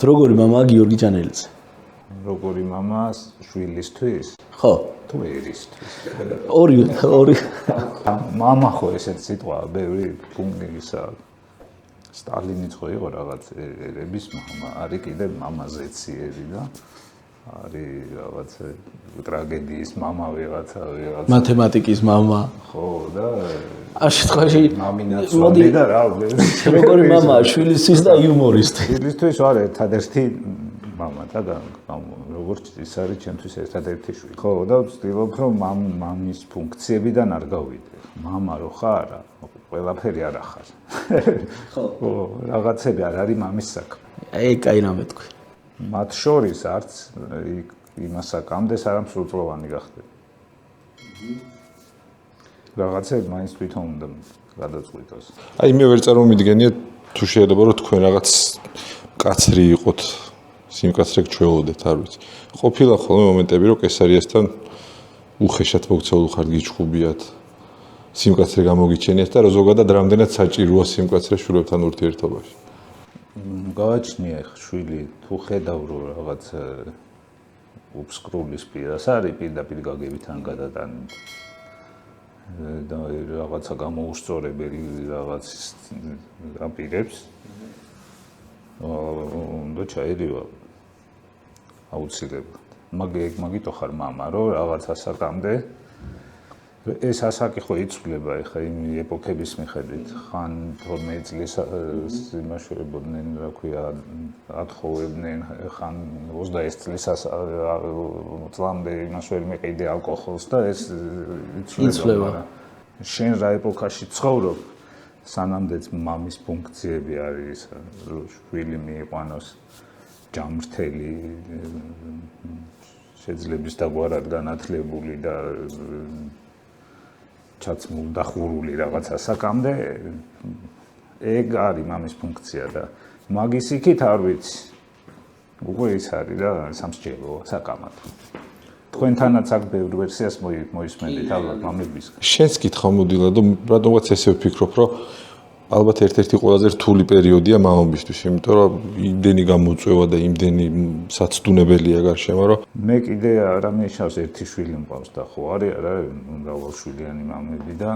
როგორი მამაა გიორგი ჭანელიძე? როგორი მამა შვილისთვის? ხო. თუ ერისთვის. ორი. მამა ხო ესეთი სიტყვაა, ბევრი პუნქტისა. სტალინიც ხო იყო რაღაც ერების მამა, არის კიდე მამაზეციერი და არის რაღაც ტრაგედიის მამა ვიღაცა. მათემატიკის მამა. ხო და ამ შემთხვევაში მამინაცვალი და რა როგორი მამაა შვილისთვის და იუმორისტი. შვილისთვის ვარ ერთადერთი მამა და როგორც ის არის ჩემთვის ერთადერთი შვილი. ხო და ვცდილობ რომ მამის ფუნქციებიდან არ გავიდე. მამა რო ხარ, ყველაფერი არ ახარ. ხო, რაღაცები არ არის მამის საქმე. აი, კაი რამე თქვი. მათ შორის არც იმას აკამდეს არა მსრულწლოვანი გახდე. რაღაცები მაინც თვითონ უნდა გადაწყვიტოს. აი მე ვერ წარმომიდგენია თუ შეიძლება რომ თქვენ რაღაც კაცრი იყოთ, სიმკაცრე გჩვეულოდეთ, არ ვიცი. ყოფილა ხოლმე მომენტები რომ კესარიასთან უხეშად მოგცეულ ხართ გიჩხუბიათ. სიმკაცრე გამოგიჩენიათ და რა ზოგადად რამდენად საჭიროა სიმკაცრე შვილებთან ურთიერთობაში. გავაჩნია შვილი თუ ხედავ რომ რაღაც უბსკრულის პირას არის პირდაპირ გაგებიდან გადატანით და რაღაცა გამოუსწორებელი რაღაც აპირებს და ჩაედივა აუცილებლად მაგიტო ხარ მამა რომ რაღაცა საკამდე ეს ასაკი ხო იცვლება ეხა იმ ეპოქების მიხედვით ხან 12 წლის იმაშორებოდნენ რა ქვია ათხოვებდნენ ხან 21 წლის წლამდე იმაშორი მეყიდე ალკოჰოლს და ეს იცვლება შენ რა ეპოქაში ცხოვრობ სანამდეც მამის ფუნქციები არის შვილი მიიყვანოს ჯამრთელი შეძლების დაგვარად განათლებული და ჩაცმულ და ხურული რაღაცა საკამდე ეგ არის მამის ფუნქცია და მაგის იქით არ ვიცი უკვე ის არის და სამსჯელოა საკამათო თქვენთანაც აქ ბევრ ვერსიას მოისმენთ ალბათ მამების შენს კითხვა მოდილა და რატომღაც ესე ვფიქრობ რომ ალბათ ერთ-ერთი ყველაზე რთული პერიოდია მამობისთვის იმიტომ რომ იმდენი გამოწვევა და იმდენი საცდუნებელია გარშემო რომ მე კიდე არა მეშავს ერთი შვილი მყავს და ხო არის არა მრავალშვილიანი მამები და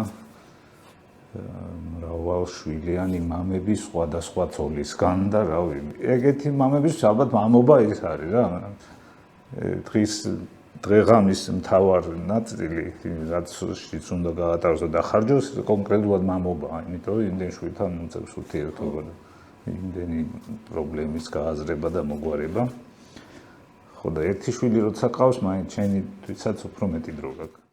მრავალშვილიანი მამები სხვადასხვა ცოლისგან და რავი ეგეთი მამების ალბათ მამობა ის არის რა დღეღამის მთავარ ნაწილი რაც შიც უნდა გაატაროს და დახარჯოს კონკრეტულად მამობაა იმიტომ რომ იმდენ შვილთან უწევს ურთიერთობა და იმდენი პრობლემის გააზრება და მოგვარება ხო და ერთი შვილი როცა ყავს მაინც ჩემი თვითსაც უფრო მეტი დრო გაქვს